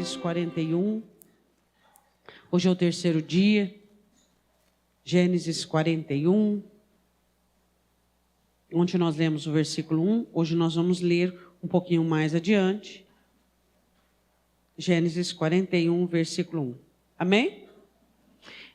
Gênesis 41. Hoje é o terceiro dia. Gênesis 41. Ontem nós lemos o versículo 1. Hoje nós vamos ler um pouquinho mais adiante. Gênesis 41, versículo 1. Amém?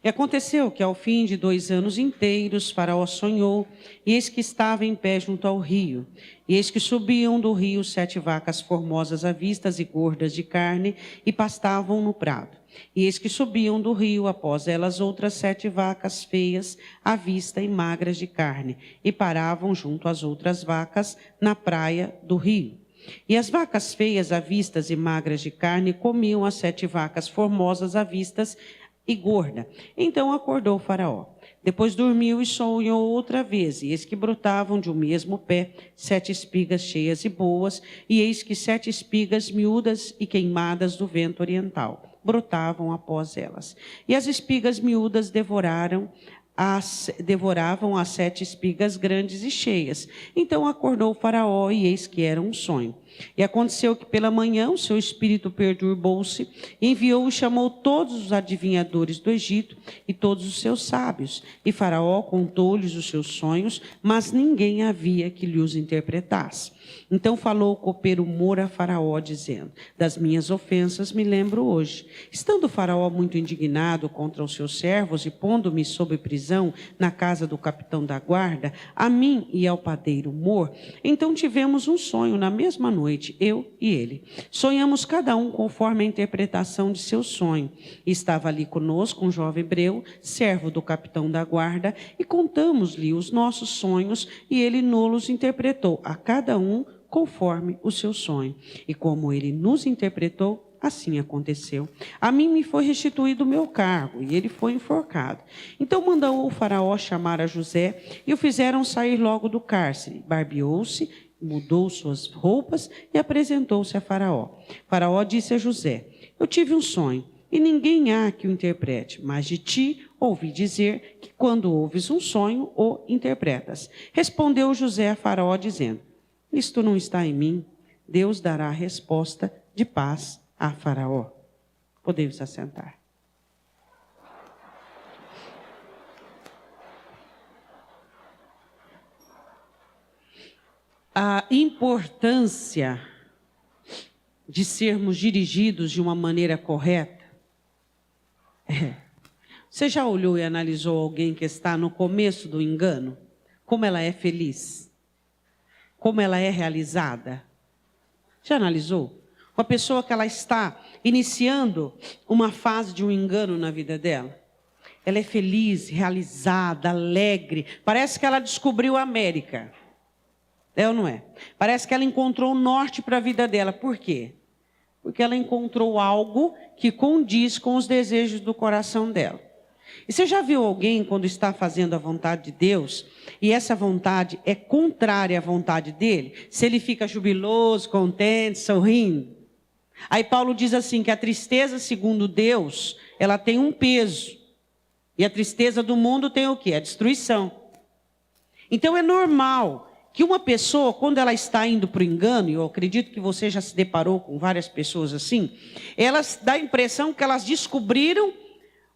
E aconteceu que ao fim de 2 anos inteiros, Faraó sonhou, e eis que estava em pé junto ao rio. E eis que subiam do rio 7 vacas formosas à vista e gordas de carne, e pastavam no prado. E eis que subiam do rio após elas outras 7 vacas feias à vista e magras de carne, e paravam junto às outras vacas na praia do rio. E as vacas feias à vistas e magras de carne comiam as 7 vacas formosas à vistas e gorda. Então acordou Faraó. Depois dormiu e sonhou outra vez, e eis que brotavam de um mesmo pé 7 espigas cheias e boas, e eis que 7 espigas miúdas e queimadas do vento oriental brotavam após elas. E as espigas miúdas devoravam as 7 espigas grandes e cheias. Então acordou Faraó, e eis que era um sonho. E aconteceu que pela manhã o seu espírito perturbou-se, enviou e chamou todos os adivinhadores do Egito e todos os seus sábios. E Faraó contou-lhes os seus sonhos, mas ninguém havia que lhe os interpretasse. Então falou o copeiro Mor a Faraó, dizendo: das minhas ofensas me lembro hoje. Estando Faraó muito indignado contra os seus servos e pondo-me sob prisão na casa do capitão da guarda, a mim e ao padeiro Mor, então tivemos um sonho na mesma noite, eu e ele. Sonhamos cada um conforme a interpretação de seu sonho. E estava ali conosco um jovem hebreu, servo do capitão da guarda, e contamos-lhe os nossos sonhos, e ele nos interpretou a cada um conforme o seu sonho. E como ele nos interpretou, assim aconteceu. A mim me foi restituído o meu cargo, e ele foi enforcado. Então mandou o Faraó chamar a José, e o fizeram sair logo do cárcere. Barbeou-se, mudou suas roupas e apresentou-se a Faraó. Faraó disse a José: eu tive um sonho, e ninguém há que o interprete, mas de ti ouvi dizer que quando ouves um sonho, o interpretas. Respondeu José a Faraó, dizendo: isto não está em mim. Deus dará a resposta de paz a Faraó. Podemos assentar. A importância de sermos dirigidos de uma maneira correta. Você já olhou e analisou alguém que está no começo do engano? Como ela é feliz? Como ela é realizada? Já analisou? Uma pessoa que ela está iniciando uma fase de um engano na vida dela. Ela é feliz, realizada, alegre. Parece que ela descobriu a América. É ou não é? Parece que ela encontrou o norte para a vida dela. Por quê? Porque ela encontrou algo que condiz com os desejos do coração dela. E você já viu alguém quando está fazendo a vontade de Deus, e essa vontade é contrária à vontade dele? Se ele fica jubiloso, contente, sorrindo. Aí Paulo diz assim, que a tristeza segundo Deus, ela tem um peso. E a tristeza do mundo tem o quê? A destruição. Então é normal que uma pessoa, quando ela está indo para o engano, e eu acredito que você já se deparou com várias pessoas assim, elas dão a impressão que elas descobriram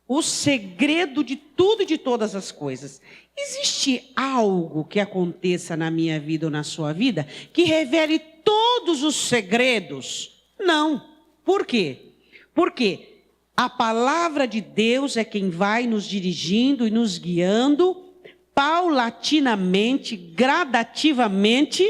o segredo de tudo e de todas as coisas. Existe algo que aconteça na minha vida ou na sua vida que revele todos os segredos? Não. Por quê? Porque a palavra de Deus é quem vai nos dirigindo e nos guiando paulatinamente, gradativamente,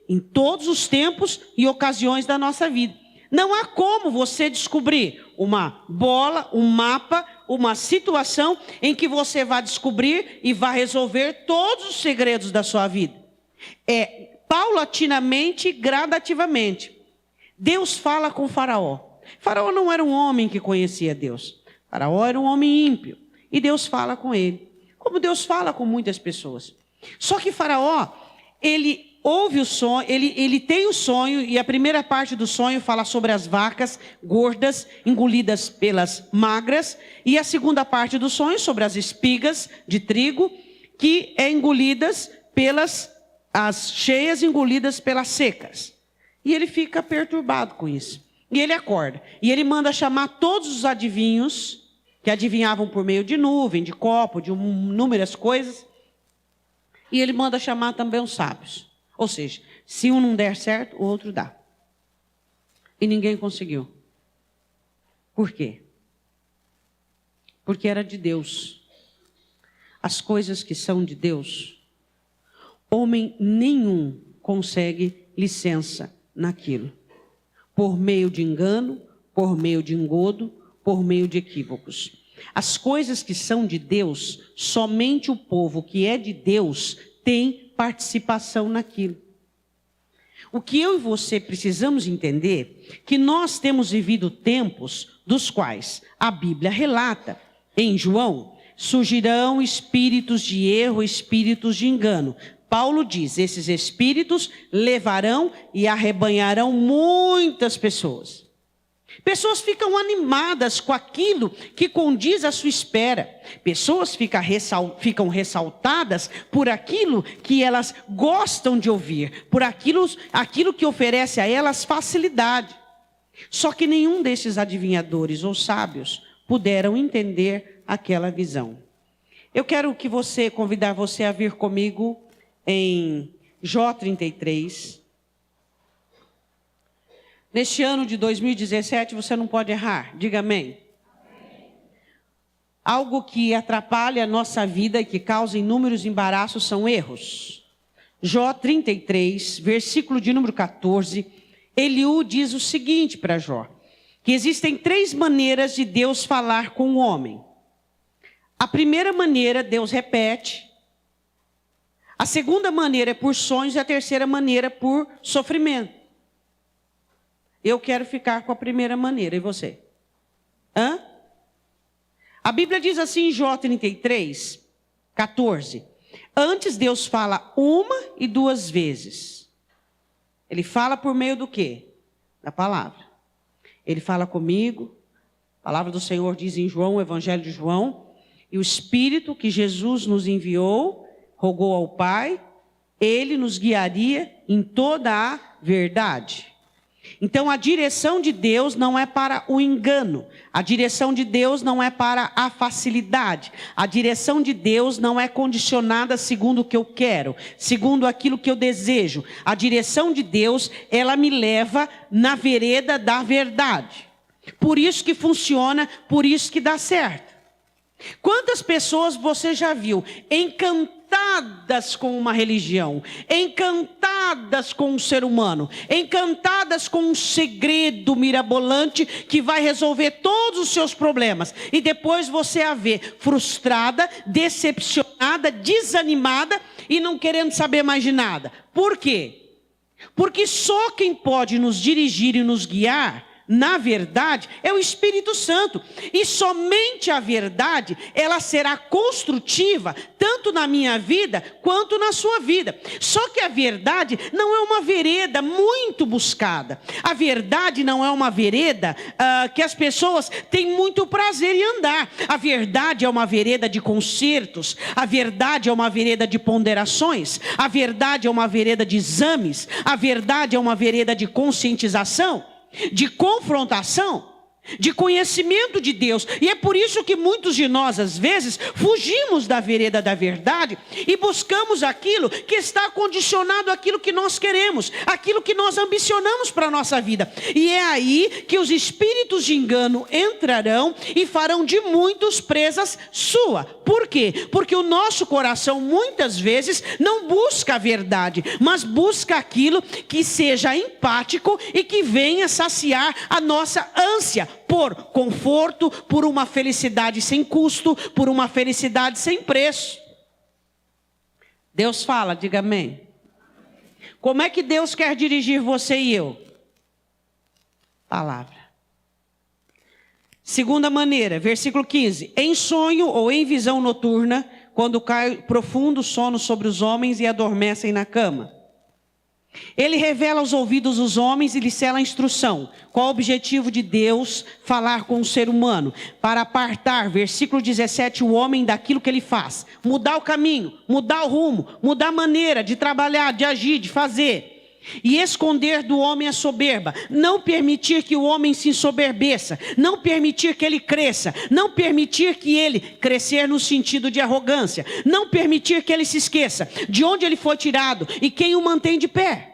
em todos os tempos e ocasiões da nossa vida. Não há como você descobrir uma bola, um mapa, uma situação em que você vai descobrir e vai resolver todos os segredos da sua vida. É paulatinamente, gradativamente. Deus fala com Faraó. Faraó não era um homem que conhecia Deus. Faraó era um homem ímpio. E Deus fala com ele. Como Deus fala com muitas pessoas. Só que Faraó, ele ouve o sonho, ele tem o sonho, e a primeira parte do sonho fala sobre as vacas gordas, engolidas pelas magras, e a segunda parte do sonho sobre as espigas de trigo, que é engolidas pelas, as cheias engolidas pelas secas. E ele fica perturbado com isso. E ele acorda. E ele manda chamar todos os adivinhos, que adivinhavam por meio de nuvem, de copo, de inúmeras coisas. E ele manda chamar também os sábios. Ou seja, se um não der certo, o outro dá. E ninguém conseguiu. Por quê? Porque era de Deus. As coisas que são de Deus, homem nenhum consegue licença naquilo. Por meio de engano, por meio de engodo, por meio de equívocos. As coisas que são de Deus, somente o povo que é de Deus tem participação naquilo. O que eu e você precisamos entender, que nós temos vivido tempos dos quais a Bíblia relata, em João, surgirão espíritos de erro, espíritos de engano. Paulo diz, esses espíritos levarão e arrebanharão muitas pessoas. Pessoas ficam animadas com aquilo que condiz à sua espera. Pessoas ficam ressaltadas por aquilo que elas gostam de ouvir, por aquilo que oferece a elas facilidade. Só que nenhum desses adivinhadores ou sábios puderam entender aquela visão. Eu quero convidar você a vir comigo em Jó 33. Neste ano de 2017, você não pode errar. Diga amém. Algo que atrapalha a nossa vida e que causa inúmeros embaraços são erros. Jó 33, versículo de número 14, Eliú diz o seguinte para Jó, que existem 3 maneiras de Deus falar com o homem. A primeira maneira, Deus repete. A segunda maneira é por sonhos e a terceira maneira por sofrimento. Eu quero ficar com a primeira maneira, e você? A Bíblia diz assim em Jó 33, 14. Antes Deus fala 1 e 2 vezes. Ele fala por meio do quê? Da palavra. Ele fala comigo. A palavra do Senhor diz em João, o Evangelho de João. E o Espírito que Jesus nos enviou, rogou ao Pai, Ele nos guiaria em toda a verdade. Então a direção de Deus não é para o engano, a direção de Deus não é para a facilidade, a direção de Deus não é condicionada segundo o que eu quero, segundo aquilo que eu desejo. A direção de Deus, ela me leva na vereda da verdade. Por isso que funciona, por isso que dá certo. Quantas pessoas você já viu encantadas com uma religião, encantadas com um ser humano, encantadas com um segredo mirabolante que vai resolver todos os seus problemas, e depois você a vê frustrada, decepcionada, desanimada e não querendo saber mais de nada. Por quê? Porque só quem pode nos dirigir e nos guiar, na verdade, é o Espírito Santo. E somente a verdade, ela será construtiva, tanto na minha vida, quanto na sua vida. Só que a verdade não é uma vereda muito buscada. A verdade não é uma vereda que as pessoas têm muito prazer em andar. A verdade é uma vereda de concertos. A verdade é uma vereda de ponderações. A verdade é uma vereda de exames. A verdade é uma vereda de conscientização, de confrontação, de conhecimento de Deus. E é por isso que muitos de nós, às vezes, fugimos da vereda da verdade e buscamos aquilo que está condicionado àquilo que nós queremos, aquilo que nós ambicionamos para a nossa vida. E é aí que os espíritos de engano entrarão e farão de muitos presas sua. Por quê? Porque o nosso coração muitas vezes não busca a verdade, mas busca aquilo que seja empático e que venha saciar a nossa ânsia por conforto, por uma felicidade sem custo, por uma felicidade sem preço. Deus fala, diga amém. Como é que Deus quer dirigir você e eu? Palavra. Segunda maneira, versículo 15. Em sonho ou em visão noturna, quando cai profundo sono sobre os homens e adormecem na cama. Ele revela aos ouvidos dos homens e lhes sela a instrução. Qual o objetivo de Deus falar com o ser humano? Para apartar, versículo 17, o homem daquilo que ele faz. Mudar o caminho, mudar o rumo, mudar a maneira de trabalhar, de agir, de fazer. E esconder do homem a soberba, não permitir que o homem se ensoberbeça, não permitir que ele cresça, não permitir que ele crescer no sentido de arrogância, não permitir que ele se esqueça de onde ele foi tirado e quem o mantém de pé.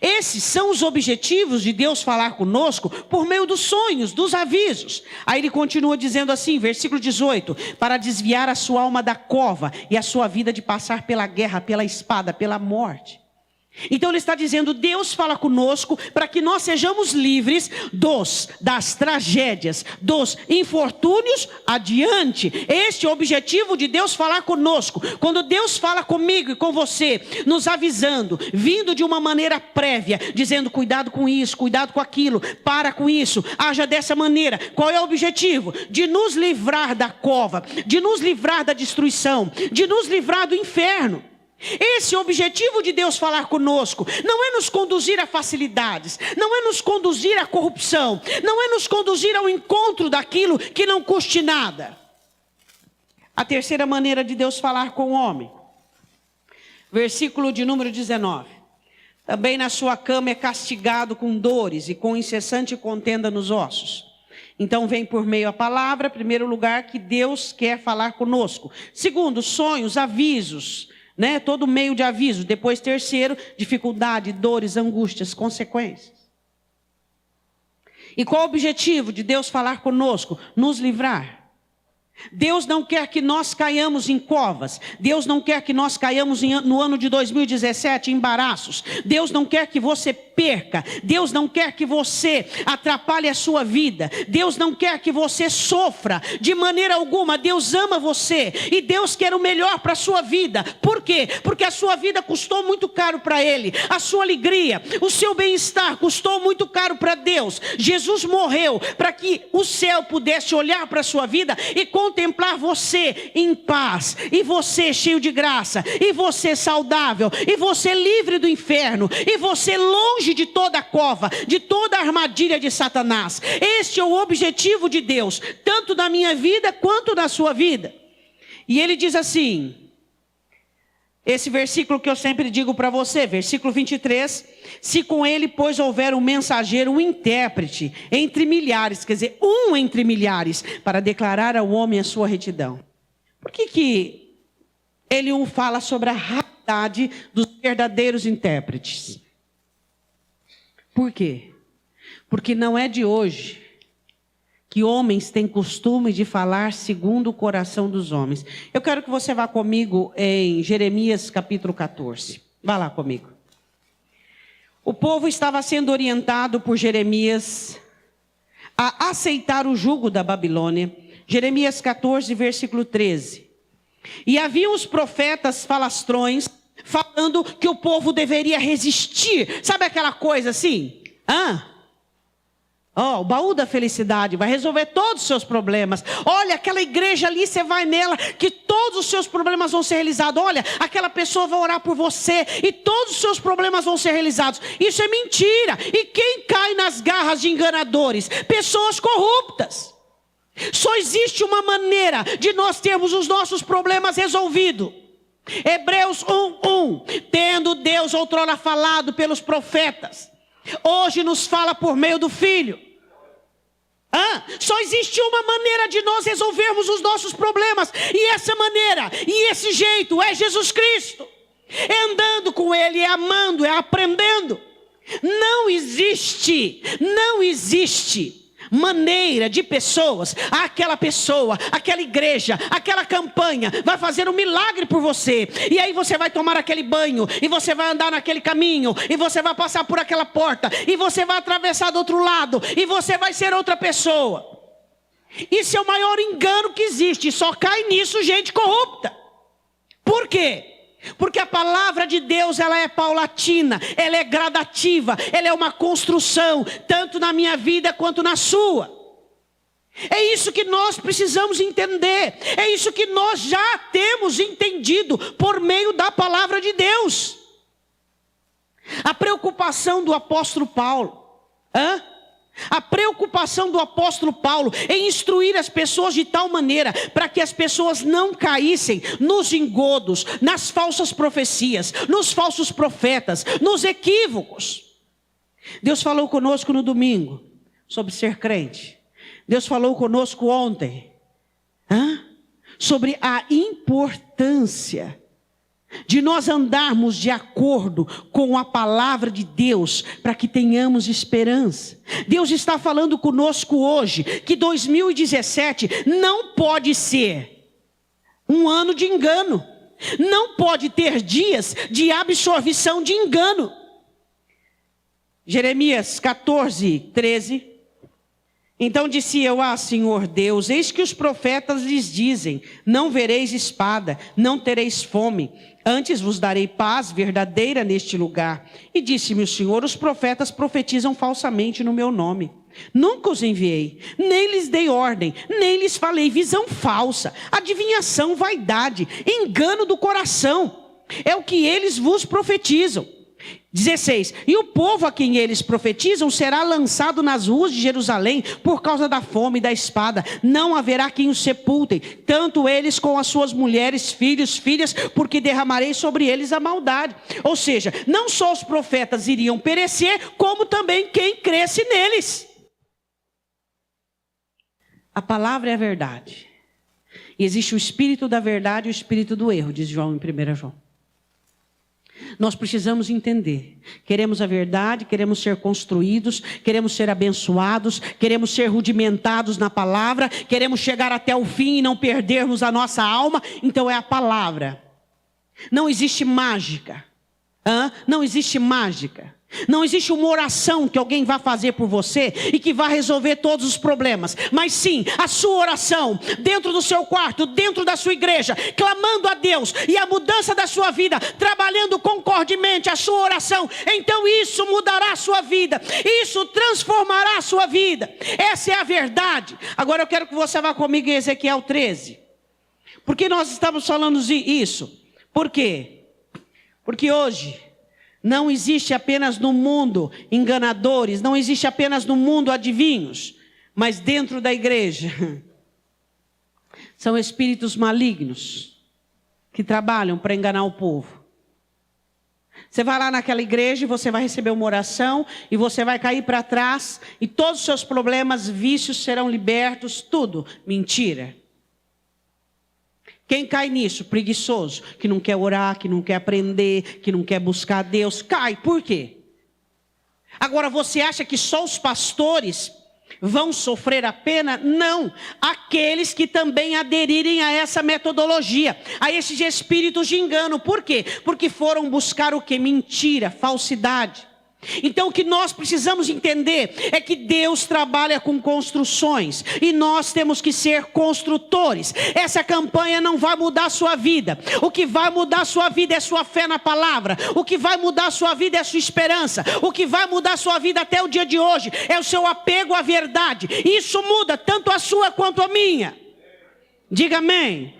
Esses são os objetivos de Deus falar conosco por meio dos sonhos, dos avisos. Aí ele continua dizendo assim, versículo 18, para desviar a sua alma da cova e a sua vida de passar pela guerra, pela espada, pela morte. Então ele está dizendo, Deus fala conosco para que nós sejamos livres das tragédias, dos infortúnios adiante. Este é o objetivo de Deus falar conosco. Quando Deus fala comigo e com você, nos avisando, vindo de uma maneira prévia, dizendo cuidado com isso, cuidado com aquilo, para com isso, haja dessa maneira. Qual é o objetivo? De nos livrar da cova, de nos livrar da destruição, de nos livrar do inferno. Esse é o objetivo de Deus falar conosco. Não é nos conduzir a facilidades, não é nos conduzir à corrupção, não é nos conduzir ao encontro daquilo que não custe nada. A terceira maneira de Deus falar com o homem, versículo de número 19. Também na sua cama é castigado com dores e com incessante contenda nos ossos. Então vem por meio a palavra, primeiro lugar, que Deus quer falar conosco. Segundo, sonhos, avisos, todo meio de aviso. Depois, terceiro, dificuldade, dores, angústias, consequências. E qual o objetivo de Deus falar conosco? Nos livrar. Deus não quer que nós caiamos em covas. Deus não quer que nós caiamos no ano de 2017 em embaraços. Deus não quer que você perca. Deus não quer que você atrapalhe a sua vida. Deus não quer que você sofra de maneira alguma. Deus ama você e Deus quer o melhor para a sua vida. Por quê? Porque a sua vida custou muito caro para Ele. A sua alegria, o seu bem-estar custou muito caro para Deus. Jesus morreu para que o céu pudesse olhar para a sua vida e contemplar você em paz, e você cheio de graça, e você saudável, e você livre do inferno, e você longe de toda a cova, de toda a armadilha de Satanás. Este é o objetivo de Deus, tanto na minha vida quanto na sua vida. E ele diz assim, esse versículo que eu sempre digo para você, versículo 23, se com ele, pois, houver um mensageiro, um intérprete, entre milhares, quer dizer, um entre milhares, para declarar ao homem a sua retidão. Por que ele fala sobre a raridade dos verdadeiros intérpretes? Por quê? Porque não é de hoje que homens têm costume de falar segundo o coração dos homens. Eu quero que você vá comigo em Jeremias capítulo 14. Vá lá comigo. O povo estava sendo orientado por Jeremias a aceitar o jugo da Babilônia. Jeremias 14, versículo 13. E haviam os profetas falastrões falando que o povo deveria resistir. Sabe aquela coisa assim? O baú da felicidade vai resolver todos os seus problemas. Olha, aquela igreja ali, você vai nela, que todos os seus problemas vão ser realizados. Olha, aquela pessoa vai orar por você e todos os seus problemas vão ser realizados. Isso é mentira. E quem cai nas garras de enganadores? Pessoas corruptas. Só existe uma maneira de nós termos os nossos problemas resolvidos. Hebreus 1:1. Tendo Deus outrora falado pelos profetas, hoje nos fala por meio do Filho. Só existe uma maneira de nós resolvermos os nossos problemas. E essa maneira, e esse jeito é Jesus Cristo. É andando com Ele, é amando, é aprendendo. Não existe maneira de pessoas, aquela pessoa, aquela igreja, aquela campanha vai fazer um milagre por você, e aí você vai tomar aquele banho, e você vai andar naquele caminho, e você vai passar por aquela porta, e você vai atravessar do outro lado, e você vai ser outra pessoa. Isso é o maior engano que existe, só cai nisso gente corrupta. Por quê? Porque a palavra de Deus, ela é paulatina, ela é gradativa, ela é uma construção, tanto na minha vida quanto na sua. É isso que nós precisamos entender, é isso que nós já temos entendido por meio da palavra de Deus. A preocupação do apóstolo Paulo, A preocupação do apóstolo Paulo em instruir as pessoas de tal maneira para que as pessoas não caíssem nos engodos, nas falsas profecias, nos falsos profetas, nos equívocos. Deus falou conosco no domingo sobre ser crente. Deus falou conosco ontem sobre a importância de nós andarmos de acordo com a palavra de Deus, para que tenhamos esperança. Deus está falando conosco hoje, que 2017 não pode ser um ano de engano, não pode ter dias de absorção de engano. Jeremias 14, 13. Então disse eu: Senhor Deus, eis que os profetas lhes dizem: não vereis espada, não tereis fome, antes vos darei paz verdadeira neste lugar. E disse-me o Senhor: os profetas profetizam falsamente no meu nome. Nunca os enviei, nem lhes dei ordem, nem lhes falei visão falsa, adivinhação, vaidade, engano do coração. É o que eles vos profetizam. 16. E o povo a quem eles profetizam será lançado nas ruas de Jerusalém por causa da fome e da espada. Não haverá quem os sepultem, tanto eles com as suas mulheres, filhos, filhas, porque derramarei sobre eles a maldade. Ou seja, não só os profetas iriam perecer, como também quem cresce neles. A palavra é a verdade. E existe o espírito da verdade e o espírito do erro, diz João em 1 João. Nós precisamos entender, queremos a verdade, queremos ser construídos, queremos ser abençoados, queremos ser rudimentados na palavra, queremos chegar até o fim e não perdermos a nossa alma. Então é a palavra. Não existe mágica, não existe mágica. Não existe uma oração que alguém vai fazer por você e que vai resolver todos os problemas. Mas sim, a sua oração, dentro do seu quarto, dentro da sua igreja, clamando a Deus, e a mudança da sua vida, trabalhando concordemente a sua oração. Então isso mudará a sua vida, isso transformará a sua vida. Essa é a verdade. Agora eu quero que você vá comigo em Ezequiel 13. Por que nós estamos falando isso? Por quê? Porque hoje não existe apenas no mundo enganadores, não existe apenas no mundo adivinhos, mas dentro da igreja são espíritos malignos que trabalham para enganar o povo. Você vai lá naquela igreja e você vai receber uma oração e você vai cair para trás e todos os seus problemas, vícios serão libertos, tudo mentira. Quem cai nisso? Preguiçoso, que não quer orar, que não quer aprender, que não quer buscar Deus. Cai, por quê? Agora você acha que só os pastores vão sofrer a pena? Não, aqueles que também aderirem a essa metodologia, a esses espíritos de engano. Por quê? Porque foram buscar o quê? Mentira, falsidade. Então o que nós precisamos entender é que Deus trabalha com construções e nós temos que ser construtores. Essa campanha não vai mudar a sua vida. O que vai mudar a sua vida é sua fé na palavra. O que vai mudar a sua vida é sua esperança. O que vai mudar a sua vida até o dia de hoje é o seu apego à verdade. Isso muda tanto a sua quanto a minha. Diga amém.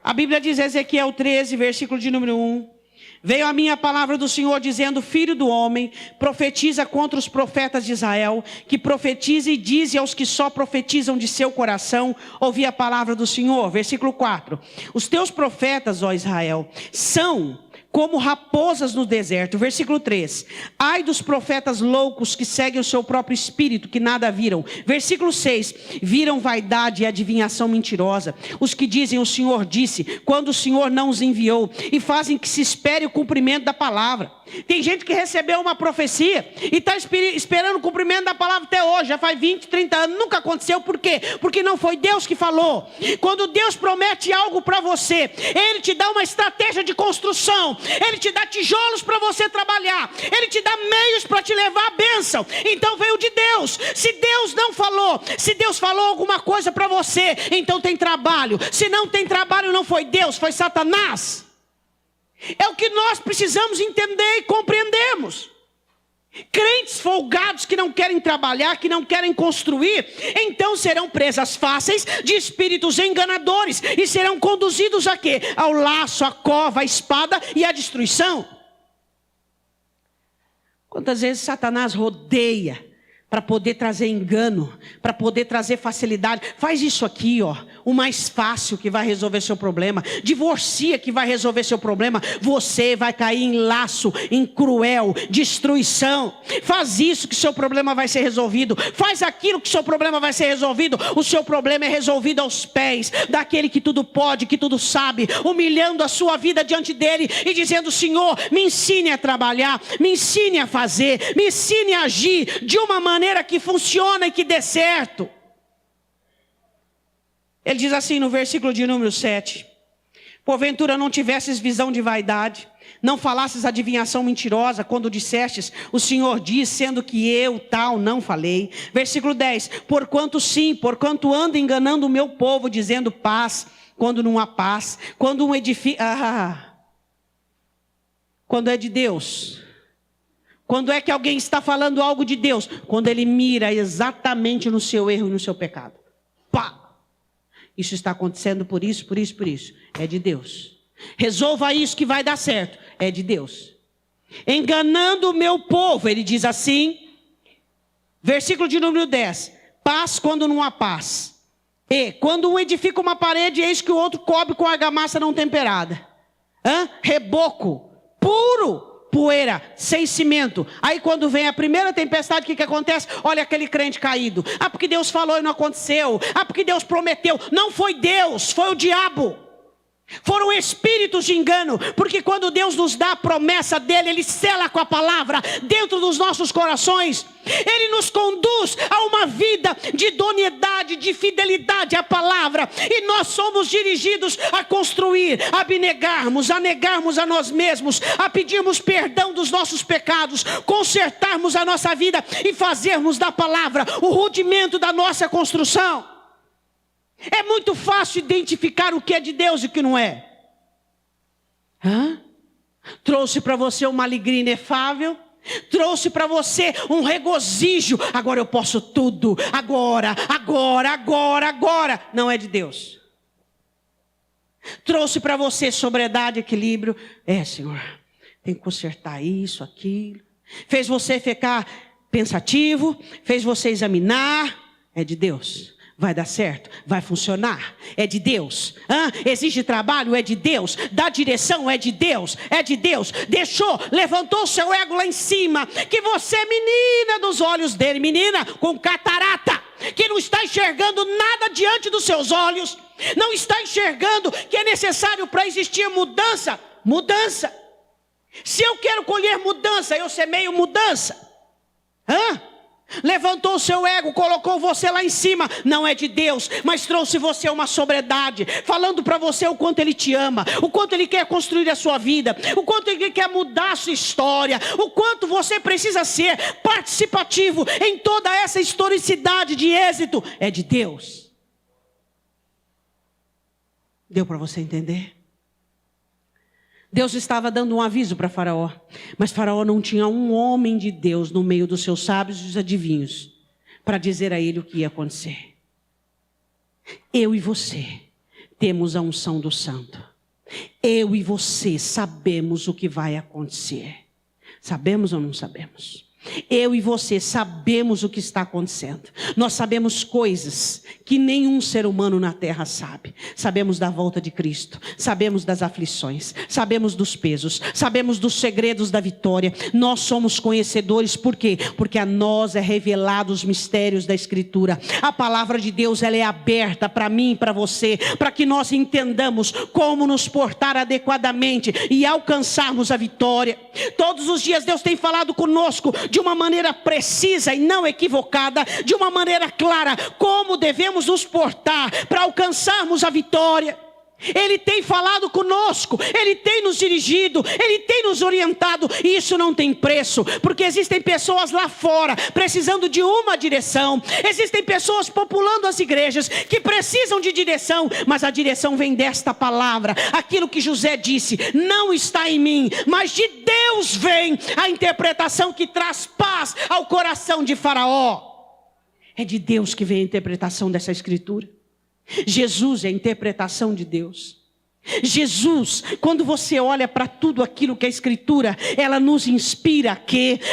A Bíblia diz, Ezequiel 13, versículo de número 1. Veio a minha palavra do Senhor dizendo: filho do homem, profetiza contra os profetas de Israel, que profetize e dize aos que só profetizam de seu coração, ouvi a palavra do Senhor. Versículo 4. Os teus profetas, ó Israel, são como raposas no deserto. Versículo 3. Ai dos profetas loucos que seguem o seu próprio espírito, que nada viram. Versículo 6. Viram vaidade e adivinhação mentirosa. Os que dizem: o Senhor disse, quando o Senhor não os enviou, e fazem que se espere o cumprimento da palavra. Tem gente que recebeu uma profecia e está esperando o cumprimento da palavra até hoje. Já faz 20, 30 anos, nunca aconteceu. Por quê? Porque não foi Deus que falou. Quando Deus promete algo para você, Ele te dá uma estratégia de construção. Ele te dá tijolos para você trabalhar. Ele te dá meios para te levar à bênção. Então veio de Deus. Se Deus não falou, se Deus falou alguma coisa para você, então tem trabalho. Se não tem trabalho, não foi Deus, foi Satanás. É o que nós precisamos entender e compreendermos. Crentes folgados que não querem trabalhar, que não querem construir, então serão presas fáceis de espíritos enganadores e serão conduzidos a quê? Ao laço, à cova, à espada e à destruição. Quantas vezes Satanás rodeia para poder trazer engano, para poder trazer facilidade. Faz isso aqui, ó, o mais fácil que vai resolver seu problema. Divorcia que vai resolver seu problema. Você vai cair em laço, em cruel, destruição. Faz isso que seu problema vai ser resolvido. Faz aquilo que seu problema vai ser resolvido. O seu problema é resolvido aos pés daquele que tudo pode, que tudo sabe, humilhando a sua vida diante dele e dizendo: Senhor, me ensine a trabalhar, me ensine a fazer, me ensine a agir de uma maneira que funciona e que dê certo. Ele diz assim no versículo de número 7: porventura não tivesses visão de vaidade, não falasses adivinhação mentirosa, quando dissestes: o Senhor diz, sendo que eu tal não falei. Versículo 10: porquanto ando enganando o meu povo, dizendo paz, quando não há paz, quando é de Deus. Quando é que alguém está falando algo de Deus? Quando ele mira exatamente no seu erro e no seu pecado. Pá! Isso está acontecendo por isso. É de Deus. Resolva isso que vai dar certo. É de Deus. Enganando o meu povo, ele diz assim. Versículo de número 10. Paz quando não há paz. E quando um edifica uma parede, eis que o outro cobre com argamassa não temperada. Reboco, puro. Poeira, sem cimento. Aí quando vem a primeira tempestade, o que acontece? Olha aquele crente caído. Porque Deus falou e não aconteceu. Porque Deus prometeu. Não foi Deus, foi o diabo. Foram espíritos de engano. Porque quando Deus nos dá a promessa dele, ele sela com a palavra dentro dos nossos corações. Ele nos conduz a uma vida de idoneidade, de fidelidade à palavra. E nós somos dirigidos a construir, a abnegarmos, a negarmos a nós mesmos, a pedirmos perdão dos nossos pecados, consertarmos a nossa vida e fazermos da palavra o rudimento da nossa construção. É muito fácil identificar o que é de Deus e o que não é. Trouxe para você uma alegria inefável. Trouxe para você um regozijo. Agora eu posso tudo. Agora. Não é de Deus. Trouxe para você sobriedade, equilíbrio. Senhor, tem que consertar isso, aquilo. Fez você ficar pensativo. Fez você examinar. É de Deus. Vai dar certo, vai funcionar, é de Deus. Exige trabalho, é de Deus. Dá direção, é de Deus, levantou o seu ego lá em cima. Que você é menina dos olhos dele, menina com catarata, que não está enxergando nada diante dos seus olhos, não está enxergando que é necessário para existir mudança. Se eu quero colher mudança, eu semeio mudança. Levantou o seu ego, colocou você lá em cima. Não é de Deus, mas trouxe você uma sobriedade, falando para você o quanto Ele te ama, o quanto Ele quer construir a sua vida, o quanto Ele quer mudar a sua história, o quanto você precisa ser participativo em toda essa historicidade de êxito. É de Deus. Deu para você entender? Deus estava dando um aviso para Faraó, mas Faraó não tinha um homem de Deus no meio dos seus sábios e dos adivinhos para dizer a ele o que ia acontecer. Eu e você temos a unção do Santo. Eu e você sabemos o que vai acontecer. Sabemos ou não sabemos? Eu e você sabemos o que está acontecendo. Nós sabemos coisas que nenhum ser humano na terra sabe. Sabemos da volta de Cristo, sabemos das aflições, sabemos dos pesos, sabemos dos segredos da vitória. Nós somos conhecedores, por quê? Porque a nós é revelado os mistérios da Escritura. A palavra de Deus, ela é aberta para mim e para você, para que nós entendamos como nos portar adequadamente e alcançarmos a vitória. Todos os dias Deus tem falado conosco de uma maneira precisa e não equivocada, de uma maneira clara, como devemos nos portar para alcançarmos a vitória. Ele tem falado conosco, Ele tem nos dirigido, Ele tem nos orientado, e isso não tem preço, porque existem pessoas lá fora precisando de uma direção, existem pessoas populando as igrejas que precisam de direção, mas a direção vem desta palavra. Aquilo que José disse, não está em mim, mas de Deus vem a interpretação que traz paz ao coração de Faraó. É de Deus que vem a interpretação dessa escritura. Jesus é a interpretação de Deus. Jesus, quando você olha para tudo aquilo que a Escritura, ela nos inspira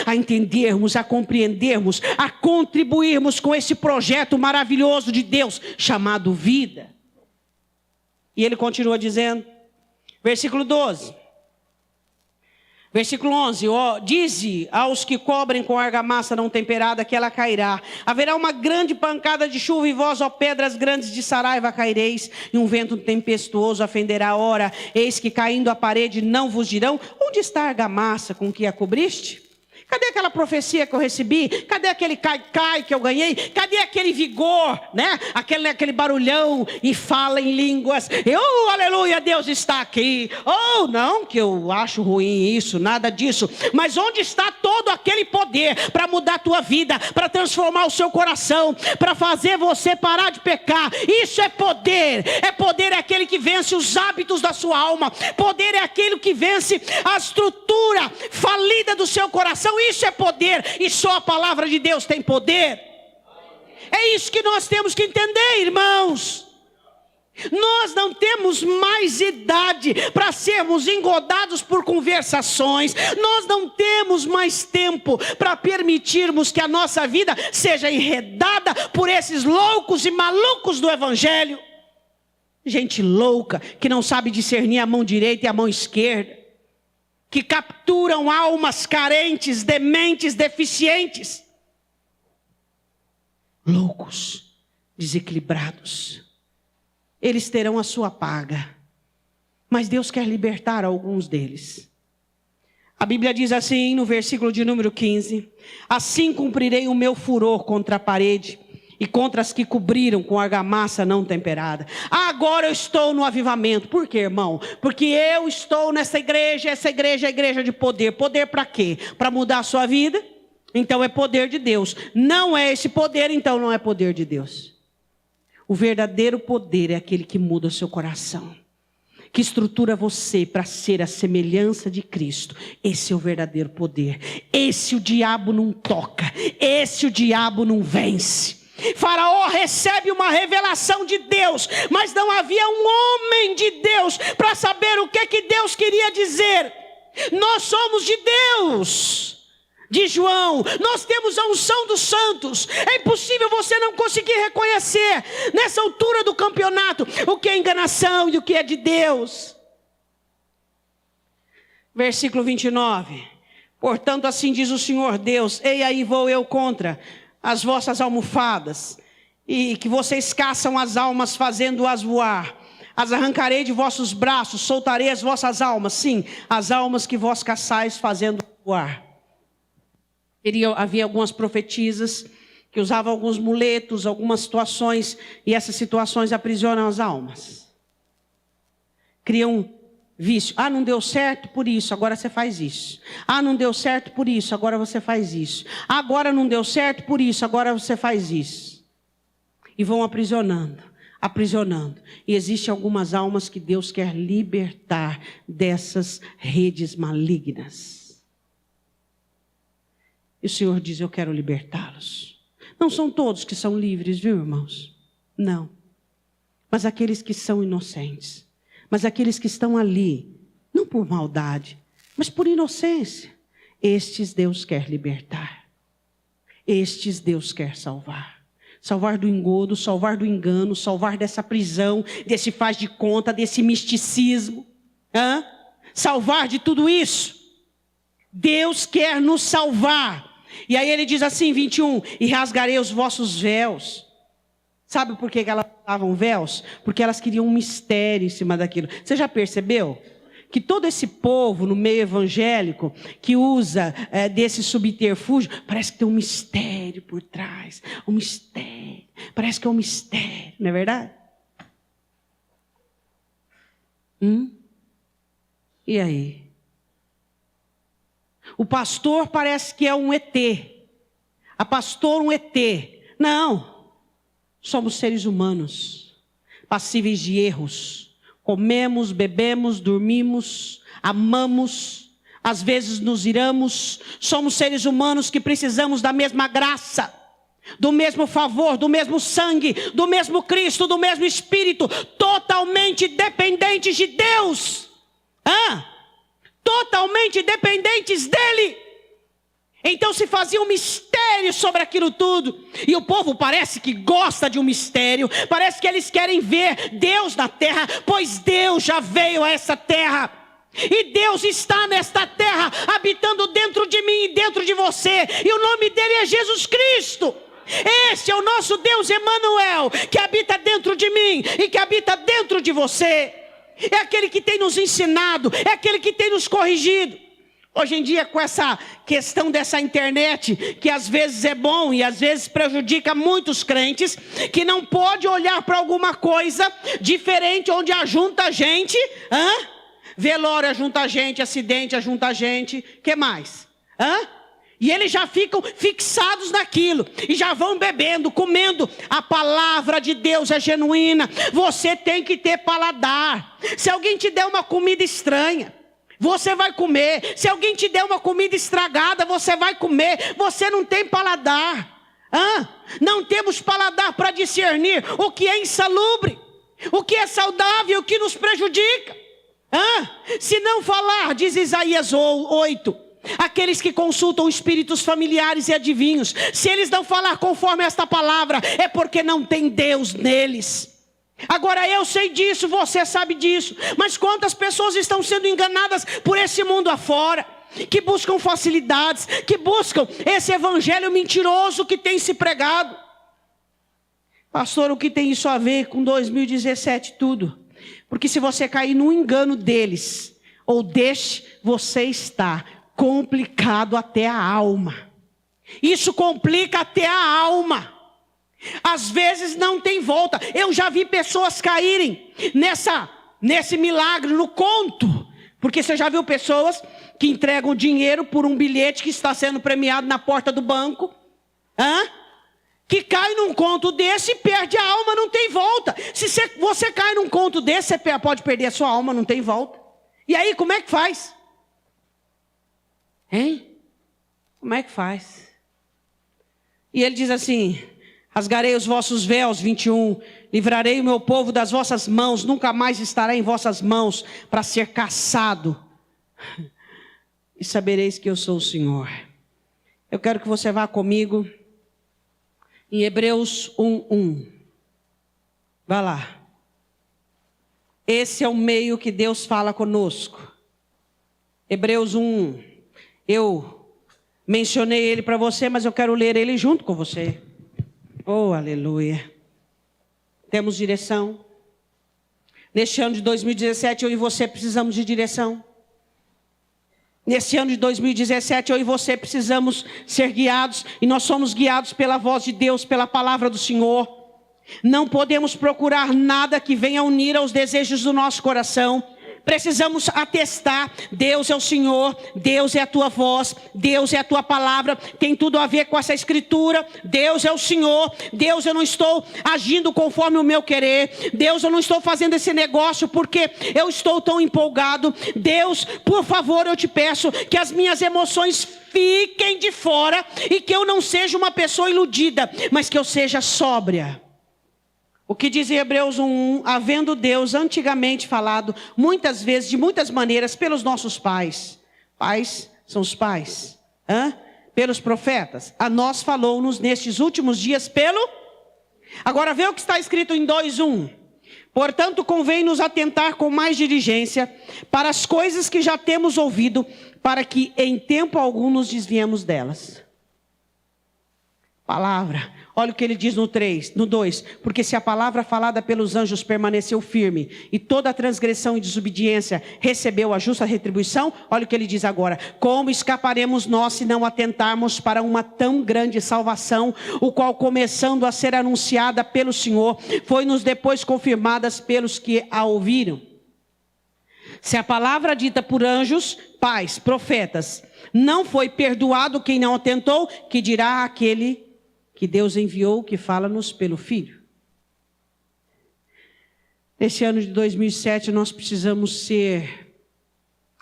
a entendermos, a compreendermos, a contribuirmos com esse projeto maravilhoso de Deus, chamado vida. E ele continua dizendo, versículo 12. Versículo 11, dize aos que cobrem com argamassa não temperada que ela cairá. Haverá uma grande pancada de chuva e vós, ó pedras grandes de Saraiva, caireis. E um vento tempestuoso afenderá. Ora, eis que caindo a parede não vos dirão, onde está a argamassa com que a cobriste? Cadê aquela profecia que eu recebi? Cadê aquele cai que eu ganhei? Cadê aquele vigor, né? Aquele barulhão e fala em línguas. Aleluia, Deus está aqui. Não que eu acho ruim isso, nada disso. Mas onde está todo aquele poder para mudar a tua vida, para transformar o seu coração, para fazer você parar de pecar? Isso é poder. Poder é aquele que vence os hábitos da sua alma. Poder é aquele que vence a estrutura falida do seu coração. Isso é poder, e só a palavra de Deus tem poder. É isso que nós temos que entender, irmãos. Nós não temos mais idade para sermos engodados por conversações. Nós não temos mais tempo para permitirmos que a nossa vida seja enredada por esses loucos e malucos do evangelho. Gente louca que não sabe discernir a mão direita e a mão esquerda, que capturam almas carentes, dementes, deficientes, loucos, desequilibrados. Eles terão a sua paga, mas Deus quer libertar alguns deles. A Bíblia diz assim no versículo de número 15: assim cumprirei o meu furor contra a parede e contra as que cobriram com argamassa não temperada. Agora eu estou no avivamento. Por quê, irmão? Porque eu estou nessa igreja. Essa igreja é a igreja de poder. Poder para quê? Para mudar a sua vida? Então é poder de Deus. Não é esse poder, então não é poder de Deus. O verdadeiro poder é aquele que muda o seu coração, que estrutura você para ser a semelhança de Cristo. Esse é o verdadeiro poder. Esse o diabo não toca. Esse o diabo não vence. Faraó recebe uma revelação de Deus, mas não havia um homem de Deus para saber o que Deus queria dizer. Nós somos de Deus, de João, nós temos a unção dos santos. É impossível você não conseguir reconhecer nessa altura do campeonato o que é enganação e o que é de Deus. Versículo 29: portanto assim diz o Senhor Deus, ei aí vou eu contra as vossas almofadas, e que vocês caçam as almas fazendo-as voar. As arrancarei de vossos braços, soltarei as vossas almas, sim, as almas que vós caçais fazendo voar. Havia algumas profetisas que usavam alguns muletos, algumas situações, e essas situações aprisionam as almas. Criam vício. Não deu certo por isso, agora você faz isso. Não deu certo por isso, agora você faz isso. Agora não deu certo por isso, agora você faz isso. E vão aprisionando. E existem algumas almas que Deus quer libertar dessas redes malignas. E o Senhor diz, eu quero libertá-los. Não são todos que são livres, viu, irmãos? Não. Mas aqueles que são inocentes. Mas aqueles que estão ali, não por maldade, mas por inocência, estes Deus quer libertar. Estes Deus quer salvar. Salvar do engodo, salvar do engano, salvar dessa prisão, desse faz de conta, desse misticismo. Salvar de tudo isso. Deus quer nos salvar. E aí ele diz assim, 21, e rasgarei os vossos véus. Sabe por que elas usavam véus? Porque elas queriam um mistério em cima daquilo. Você já percebeu? Que todo esse povo no meio evangélico que usa desse subterfúgio, parece que tem um mistério por trás. Um mistério. Parece que é um mistério, não é verdade? E aí? O pastor parece que é um ET. A pastora um ET. Não. Somos seres humanos, passíveis de erros. Comemos, bebemos, dormimos, amamos, às vezes nos iramos. Somos seres humanos que precisamos da mesma graça. do mesmo favor, do mesmo sangue, do mesmo Cristo, do mesmo Espírito, totalmente dependentes de Deus. Totalmente dependentes dele. Então se fazia um mistério sobre aquilo tudo. E o povo parece que gosta de um mistério. Parece que eles querem ver Deus na terra, pois Deus já veio a essa terra. E Deus está nesta terra, habitando dentro de mim e dentro de você. E o nome dele é Jesus Cristo. Esse é o nosso Deus Emanuel, que habita dentro de mim e que habita dentro de você. É aquele que tem nos ensinado, é aquele que tem nos corrigido. Hoje em dia, com essa questão dessa internet, que às vezes é bom e às vezes prejudica muitos crentes, que não pode olhar para alguma coisa diferente, onde ajunta gente, velório ajunta gente, acidente ajunta gente, que mais? E eles já ficam fixados naquilo, e já vão bebendo, comendo. A palavra de Deus é genuína. Você tem que ter paladar. Se alguém te der uma comida estranha, você vai comer. Se alguém te der uma comida estragada, você vai comer. Você não tem paladar. Não temos paladar para discernir o que é insalubre, o que é saudável, o que nos prejudica. Se não falar, diz Isaías 8, aqueles que consultam espíritos familiares e adivinhos, se eles não falar conforme esta palavra, é porque não tem Deus neles. Agora eu sei disso, você sabe disso, mas quantas pessoas estão sendo enganadas por esse mundo afora, que buscam facilidades, que buscam esse evangelho mentiroso que tem se pregado. Pastor, o que tem isso a ver com 2017 tudo? Porque se você cair no engano deles, ou deste, você está complicado até a alma. Isso complica até a alma. Às vezes não tem volta. Eu já vi pessoas caírem nesse milagre, no conto. Porque você já viu pessoas que entregam dinheiro por um bilhete que está sendo premiado na porta do banco? Que cai num conto desse e perde a alma, não tem volta. Se você cai num conto desse, você pode perder a sua alma, não tem volta. E aí, como é que faz? Como é que faz? E ele diz assim: rasgarei os vossos véus, 21, livrarei o meu povo das vossas mãos, nunca mais estará em vossas mãos para ser caçado. E sabereis que eu sou o Senhor. Eu quero que você vá comigo em Hebreus 1:1. Vá lá. Esse é o meio que Deus fala conosco. Hebreus 1:1. Eu mencionei ele para você, mas eu quero ler ele junto com você. Oh, aleluia. Temos direção. Neste ano de 2017, eu e você precisamos de direção. Nesse ano de 2017, eu e você precisamos ser guiados. E nós somos guiados pela voz de Deus, pela palavra do Senhor. Não podemos procurar nada que venha unir aos desejos do nosso coração. Precisamos atestar: Deus é o Senhor, Deus é a tua voz, Deus é a tua palavra, tem tudo a ver com essa escritura. Deus é o Senhor, Deus, eu não estou agindo conforme o meu querer. Deus, eu não estou fazendo esse negócio porque eu estou tão empolgado. Deus, por favor, eu te peço que as minhas emoções fiquem de fora e que eu não seja uma pessoa iludida, mas que eu seja sóbria. O que diz em Hebreus 1:1, havendo Deus antigamente falado, muitas vezes, de muitas maneiras, pelos nossos pais. Pais são os pais. Pelos profetas. A nós falou-nos nestes últimos dias pelo... Agora vê o que está escrito em 2:1. Portanto, convém nos atentar com mais diligência para as coisas que já temos ouvido, para que em tempo algum nos desviemos delas. Palavra. Olha o que ele diz no 2. Porque se a palavra falada pelos anjos permaneceu firme, e toda a transgressão e desobediência recebeu a justa retribuição, olha o que ele diz agora: como escaparemos nós se não atentarmos para uma tão grande salvação, o qual, começando a ser anunciada pelo Senhor, foi-nos depois confirmadas pelos que a ouviram? Se a palavra dita por anjos, pais, profetas, não foi perdoado quem não atentou, que dirá aquele que Deus enviou, que fala-nos pelo Filho? Nesse ano de 2007, nós precisamos ser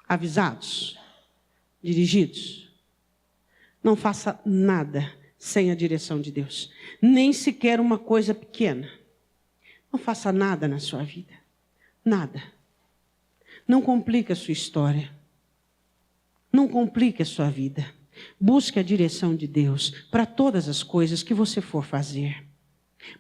avisados, dirigidos. Não faça nada sem a direção de Deus. Nem sequer uma coisa pequena. Não faça nada na sua vida. Nada. Não complique a sua história. Não complique a sua vida. Busque a direção de Deus para todas as coisas que você for fazer.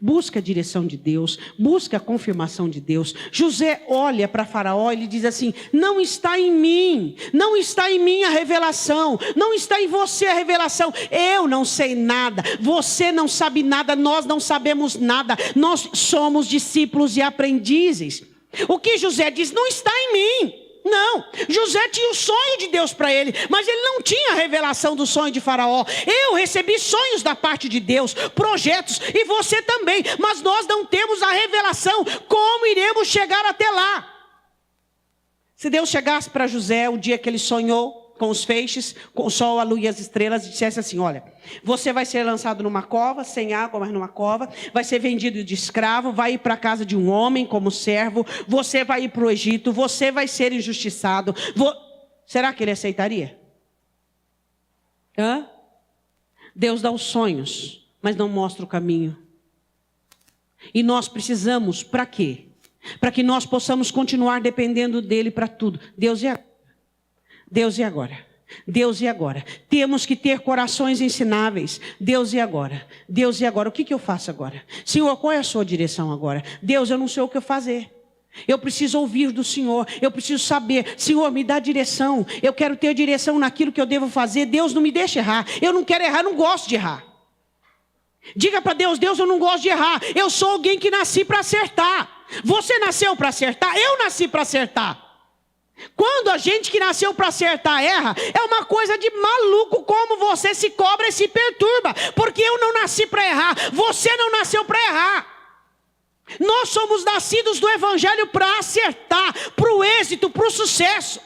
Busque a direção de Deus, busque a confirmação de Deus. José olha para Faraó e ele diz assim: não está em mim, não está em mim a revelação, não está em você a revelação. Eu não sei nada, você não sabe nada, nós não sabemos nada, nós somos discípulos e aprendizes. O que José diz não está em mim. Não, José tinha o sonho de Deus para ele, mas ele não tinha a revelação do sonho de Faraó. Eu recebi sonhos da parte de Deus, projetos, e você também, mas nós não temos a revelação. Como iremos chegar até lá? Se Deus chegasse para José o dia que ele sonhou com os feixes, com o sol, a lua e as estrelas, e dissesse assim: olha, você vai ser lançado numa cova, sem água, mas numa cova, vai ser vendido de escravo, vai ir para a casa de um homem como servo, você vai ir para o Egito, você vai ser injustiçado. Será que ele aceitaria? Deus dá os sonhos, mas não mostra o caminho. E nós precisamos, para quê? Para que nós possamos continuar dependendo dele para tudo. Deus e agora? Deus e agora? Temos que ter corações ensináveis. Deus e agora? Deus e agora? O que eu faço agora? Senhor, qual é a sua direção agora? Deus, eu não sei o que eu fazer. Eu preciso ouvir do Senhor. Eu preciso saber. Senhor, me dá direção. Eu quero ter direção naquilo que eu devo fazer. Deus, não me deixe errar. Eu não quero errar, eu não gosto de errar. Diga para Deus: Deus, eu não gosto de errar. Eu sou alguém que nasci para acertar. Você nasceu para acertar? Eu nasci para acertar. Quando a gente que nasceu para acertar erra, é uma coisa de maluco como você se cobra e se perturba. Porque eu não nasci para errar, você não nasceu para errar. Nós somos nascidos do Evangelho para acertar, para o êxito, para o sucesso.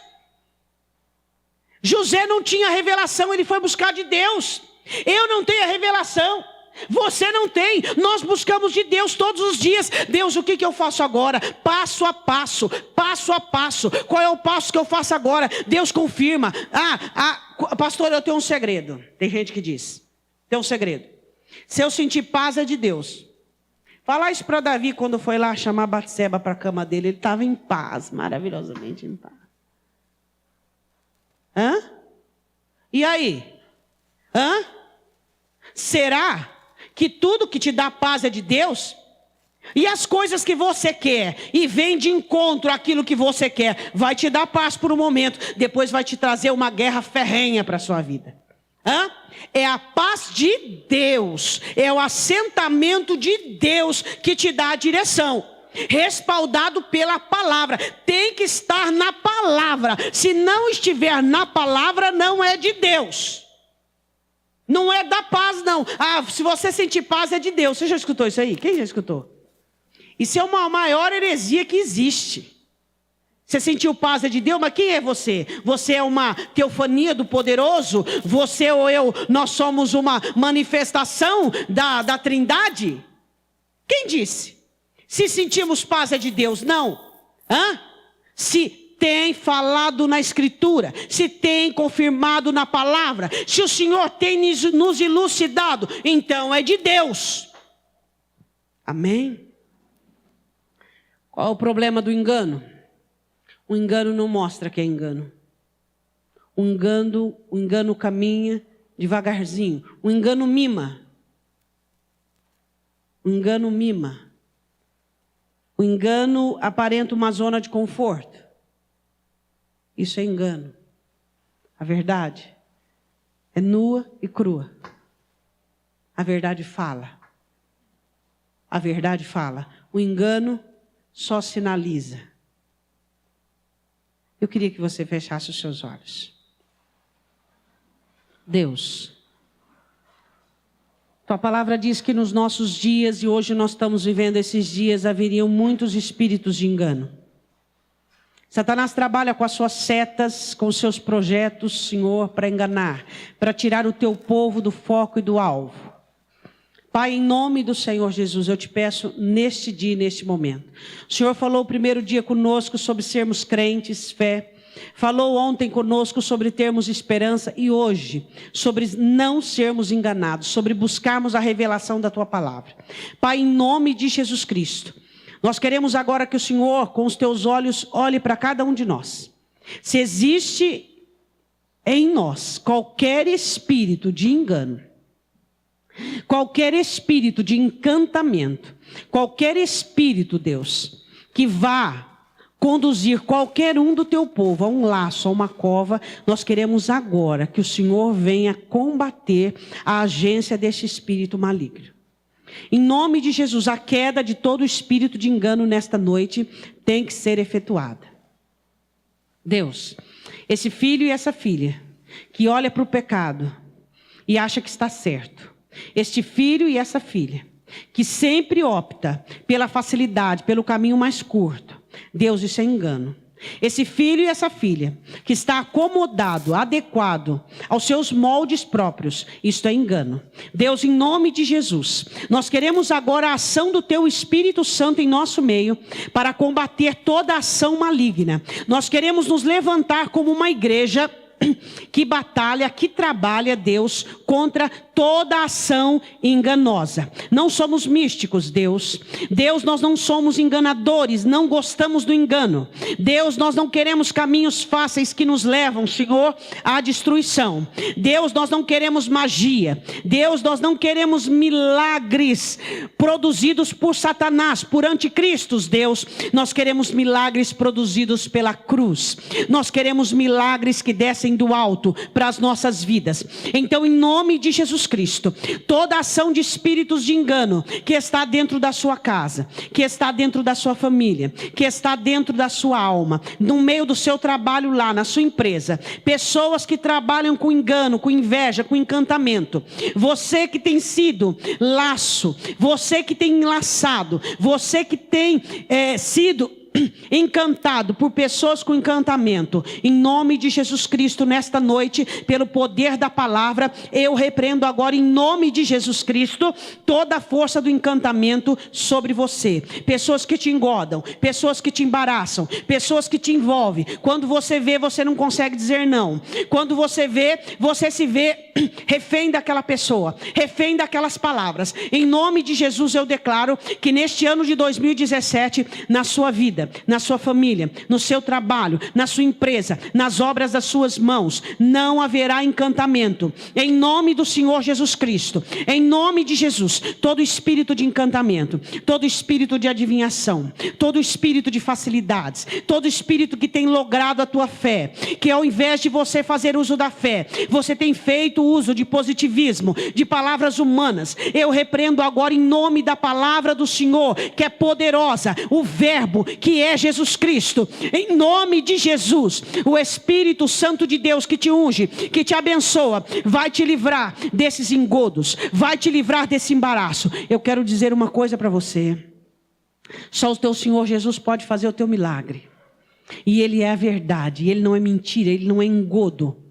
José não tinha revelação, ele foi buscar de Deus. Eu não tenho a revelação. Você não tem. Nós buscamos de Deus todos os dias. Deus, o que eu faço agora? Passo a passo, passo a passo. Qual é o passo que eu faço agora? Deus confirma. Pastor, eu tenho um segredo. Tem gente que diz: tem um segredo. Se eu sentir paz, é de Deus. Fala isso para Davi quando foi lá chamar Batseba para a cama dele. Ele estava em paz, maravilhosamente em paz. E aí? Será que tudo que te dá paz é de Deus? E as coisas que você quer e vem de encontro àquilo que você quer, vai te dar paz por um momento, depois vai te trazer uma guerra ferrenha para a sua vida. É a paz de Deus, é o assentamento de Deus que te dá a direção, respaldado pela palavra. Tem que estar na palavra. Se não estiver na palavra, não é de Deus. Não é da paz, não. Se você sentir paz, é de Deus. Você já escutou isso aí? Quem já escutou? Isso é uma maior heresia que existe. Você sentiu paz é de Deus, mas quem é você? Você é uma teofania do poderoso? Você ou eu, nós somos uma manifestação da Trindade? Quem disse? Se sentimos paz é de Deus, não. Se tem falado na Escritura, se tem confirmado na palavra, se o Senhor tem nos elucidado, então é de Deus. Amém? Qual é o problema do engano? O engano não mostra que é engano. O engano caminha devagarzinho. O engano mima. O engano mima. O engano aparenta uma zona de conforto. Isso é engano. A verdade é nua e crua. A verdade fala. A verdade fala. O engano só sinaliza. Eu queria que você fechasse os seus olhos. Deus, tua palavra diz que nos nossos dias, e hoje nós estamos vivendo esses dias, haveriam muitos espíritos de engano. Satanás trabalha com as suas setas, com os seus projetos, Senhor, para enganar, para tirar o teu povo do foco e do alvo. Pai, em nome do Senhor Jesus, eu te peço neste dia e neste momento. O Senhor falou o primeiro dia conosco sobre sermos crentes, fé. Falou ontem conosco sobre termos esperança e hoje sobre não sermos enganados, sobre buscarmos a revelação da tua palavra. Pai, em nome de Jesus Cristo, nós queremos agora que o Senhor, com os teus olhos, olhe para cada um de nós. Se existe em nós qualquer espírito de engano, qualquer espírito de encantamento, qualquer espírito, Deus, que vá conduzir qualquer um do teu povo a um laço, a uma cova, nós queremos agora que o Senhor venha combater a agência deste espírito maligno. Em nome de Jesus, a queda de todo espírito de engano nesta noite tem que ser efetuada. Deus, esse filho e essa filha que olha para o pecado e acha que está certo, este filho e essa filha que sempre opta pela facilidade, pelo caminho mais curto, Deus, isso é engano. Esse filho e essa filha que está acomodado, adequado aos seus moldes próprios, isto é engano. Deus, em nome de Jesus, nós queremos agora a ação do teu Espírito Santo em nosso meio para combater toda ação maligna. Nós queremos nos levantar como uma igreja que batalha, que trabalha, Deus, contra toda ação enganosa. Não somos místicos, Deus. Deus, nós não somos enganadores, não gostamos do engano. Deus, nós não queremos caminhos fáceis que nos levam, Senhor, à destruição. Deus, nós não queremos magia. Deus, nós não queremos milagres produzidos por Satanás, por anticristos, Deus. Nós queremos milagres produzidos pela cruz. Nós queremos milagres que descem do alto para as nossas vidas. Então, em nome de Jesus Cristo, toda ação de espíritos de engano que está dentro da sua casa, que está dentro da sua família, que está dentro da sua alma, no meio do seu trabalho lá, na sua empresa, pessoas que trabalham com engano, com inveja, com encantamento, você que tem sido laço, você que tem enlaçado, você que tem sido encantado por pessoas com encantamento, em nome de Jesus Cristo, nesta noite, pelo poder da palavra, eu repreendo agora em nome de Jesus Cristo toda a força do encantamento sobre você. Pessoas que te engodam, pessoas que te embaraçam, pessoas que te envolvem. Quando você vê, você não consegue dizer não. Quando você vê, você se vê refém daquela pessoa, refém daquelas palavras. Em nome de Jesus eu declaro que neste ano de 2017, na sua vida, na sua família, no seu trabalho, na sua empresa, nas obras das suas mãos, não haverá encantamento. Em nome do Senhor Jesus Cristo, em nome de Jesus, todo espírito de encantamento, todo espírito de adivinhação, todo espírito de facilidades, todo espírito que tem logrado a tua fé, que ao invés de você fazer uso da fé, você tem feito uso de positivismo, de palavras humanas, eu repreendo agora em nome da palavra do Senhor, que é poderosa, o verbo que é Jesus Cristo. Em nome de Jesus, o Espírito Santo de Deus que te unge, que te abençoa, vai te livrar desses engodos, vai te livrar desse embaraço. Eu quero dizer uma coisa para você: só o teu Senhor Jesus pode fazer o teu milagre, e Ele é a verdade, Ele não é mentira, Ele não é engodo.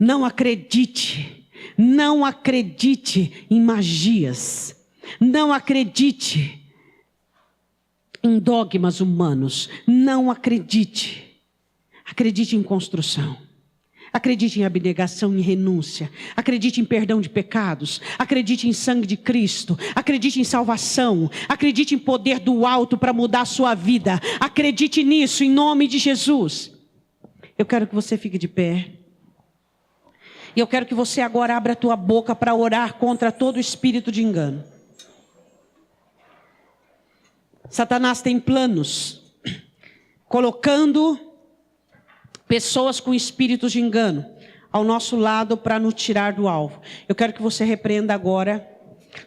Não acredite, não acredite em magias, não acredite em dogmas humanos, não acredite. Acredite em construção, acredite em abnegação e renúncia, acredite em perdão de pecados, acredite em sangue de Cristo, acredite em salvação, acredite em poder do alto para mudar a sua vida, acredite nisso em nome de Jesus. Eu quero que você fique de pé, e eu quero que você agora abra a tua boca para orar contra todo espírito de engano. Satanás tem planos, colocando pessoas com espíritos de engano ao nosso lado para nos tirar do alvo. Eu quero que você repreenda agora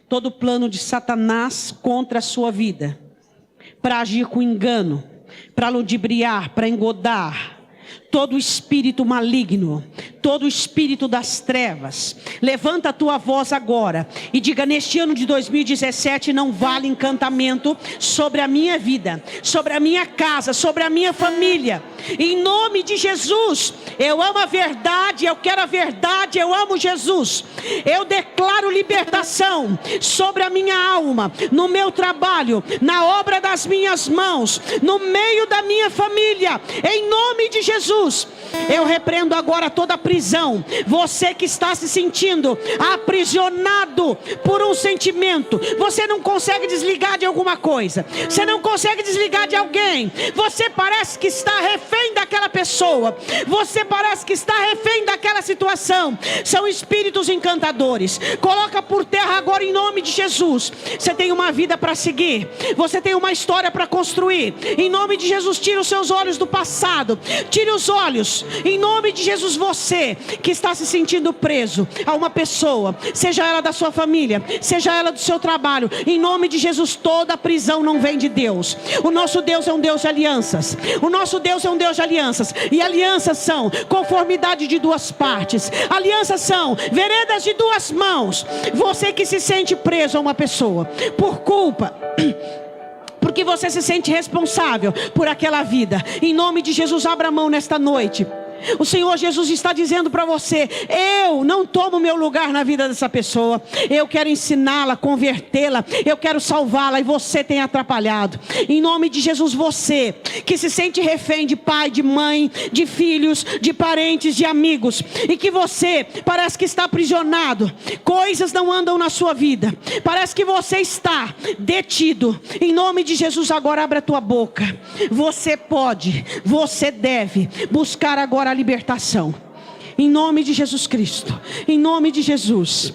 todo o plano de Satanás contra a sua vida, para agir com engano, para ludibriar, para engodar. todo espírito maligno, todo espírito das trevas. Levanta a tua voz agora e diga: neste ano de 2017 não vale encantamento sobre a minha vida, sobre a minha casa, sobre a minha família. Em nome de Jesus, eu amo a verdade, eu quero a verdade, eu amo Jesus. Eu declaro libertação sobre a minha alma, no meu trabalho, na obra das minhas mãos, no meio da minha família. Em nome de Jesus, eu repreendo agora toda prisão. Você que está se sentindo aprisionado por um sentimento, você não consegue desligar de alguma coisa, você não consegue desligar de alguém, você parece que está refém daquela pessoa, você parece que está refém daquela situação. São espíritos encantadores. Coloca por terra agora em nome de Jesus. Você tem uma vida para seguir, você tem uma história para construir. Em nome de Jesus, tira os seus olhos do passado, tire os olhos, em nome de Jesus. Você que está se sentindo preso a uma pessoa, seja ela da sua família, seja ela do seu trabalho, em nome de Jesus, toda prisão não vem de Deus. O nosso Deus é um Deus de alianças. O nosso Deus é um Deus de alianças. E alianças são conformidade de duas partes. Alianças são veredas de duas mãos. Você que se sente preso a uma pessoa por culpa, porque você se sente responsável por aquela vida, em nome de Jesus, abra a mão nesta noite. O Senhor Jesus está dizendo para você: eu não tomo meu lugar na vida dessa pessoa, eu quero ensiná-la, convertê-la, eu quero salvá-la, e você tem atrapalhado. Em nome de Jesus, você que se sente refém de pai, de mãe, de filhos, de parentes, de amigos, e que você parece que está aprisionado, coisas não andam na sua vida, parece que você está detido. Em nome de Jesus, agora abre a tua boca. Você pode, você deve buscar agora a libertação, em nome de Jesus Cristo, em nome de Jesus.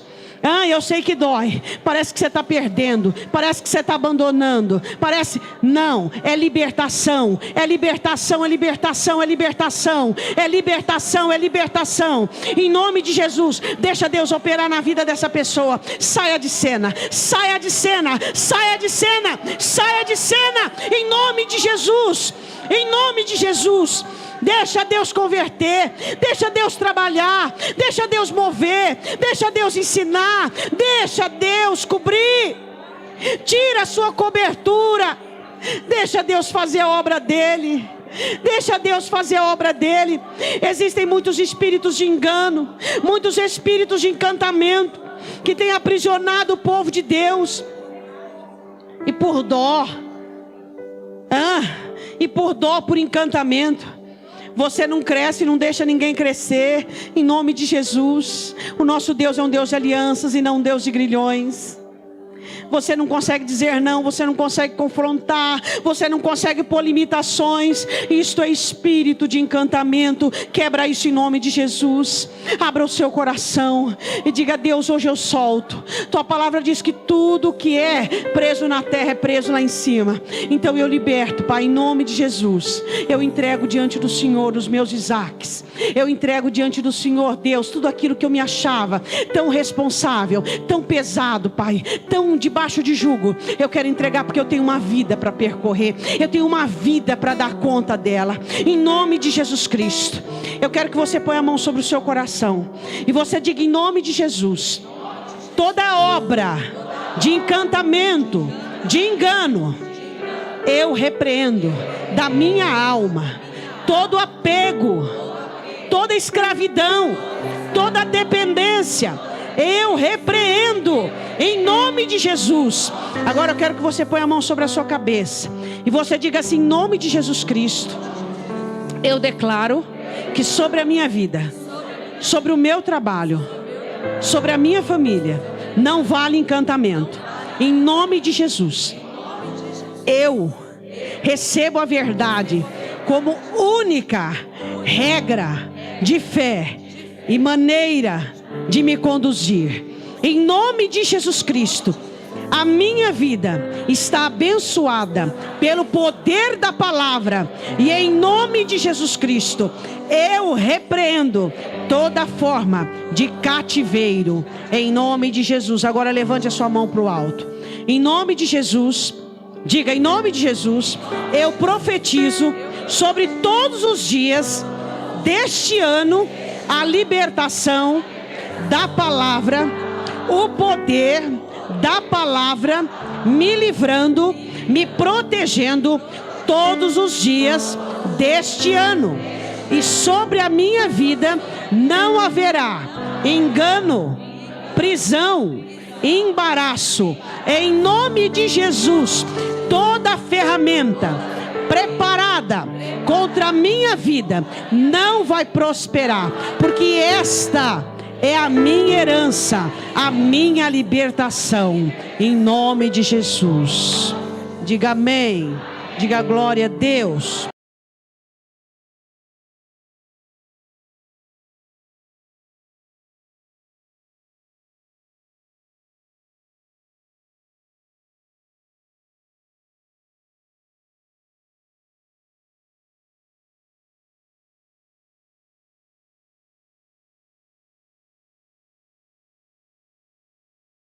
Eu sei que dói, parece que você está perdendo, parece que você está abandonando, parece, não, é libertação, é libertação, é libertação, é libertação, é libertação, é libertação, em nome de Jesus. Deixa Deus operar na vida dessa pessoa. Saia de cena, saia de cena, saia de cena, saia de cena, em nome de Jesus, em nome de Jesus. Deixa Deus converter, deixa Deus trabalhar, deixa Deus mover, deixa Deus ensinar, deixa Deus cobrir. Tira a sua cobertura, deixa Deus fazer a obra dele. Deixa Deus fazer a obra dele. Existem muitos espíritos de engano, muitos espíritos de encantamento que têm aprisionado o povo de Deus. E por dó, por encantamento, você não cresce, não deixa ninguém crescer. Em nome de Jesus, o nosso Deus é um Deus de alianças e não um Deus de grilhões. Você não consegue dizer não, você não consegue confrontar, você não consegue pôr limitações. Isto é espírito de encantamento. Quebra isso em nome de Jesus. Abra o seu coração e diga: Deus, hoje eu solto. Tua palavra diz que tudo que é preso na terra é preso lá em cima. Então eu liberto, Pai, em nome de Jesus. Eu entrego diante do Senhor os meus Isaques. Eu entrego diante do Senhor, Deus, tudo aquilo que eu me achava tão responsável, tão pesado, Pai, tão debaixo de jugo. Eu quero entregar, porque eu tenho uma vida para percorrer, eu tenho uma vida para dar conta dela. Em nome de Jesus Cristo, eu quero que você ponha a mão sobre o seu coração e você diga em nome de Jesus: toda obra de encantamento, de engano, eu repreendo da minha alma. Todo apego, toda escravidão, toda dependência, eu repreendo em nome de Jesus. Agora eu quero que você ponha a mão sobre a sua cabeça e você diga assim: em nome de Jesus Cristo, eu declaro que sobre a minha vida, sobre o meu trabalho, sobre a minha família, não vale encantamento. Em nome de Jesus, eu recebo a verdade como única regra de fé e maneira de me conduzir. Em nome de Jesus Cristo, a minha vida está abençoada pelo poder da palavra. E em nome de Jesus Cristo, eu repreendo toda forma de cativeiro. Em nome de Jesus. Agora levante a sua mão para o alto. Em nome de Jesus, diga: em nome de Jesus, eu profetizo sobre todos os dias deste ano, a libertação da palavra, o poder da palavra, me livrando, me protegendo todos os dias deste ano. E sobre a minha vida não haverá engano, prisão, embaraço. Em nome de Jesus, toda ferramenta preparada contra a minha vida não vai prosperar, porque esta é a minha herança, a minha libertação, em nome de Jesus. Diga amém, diga glória a Deus.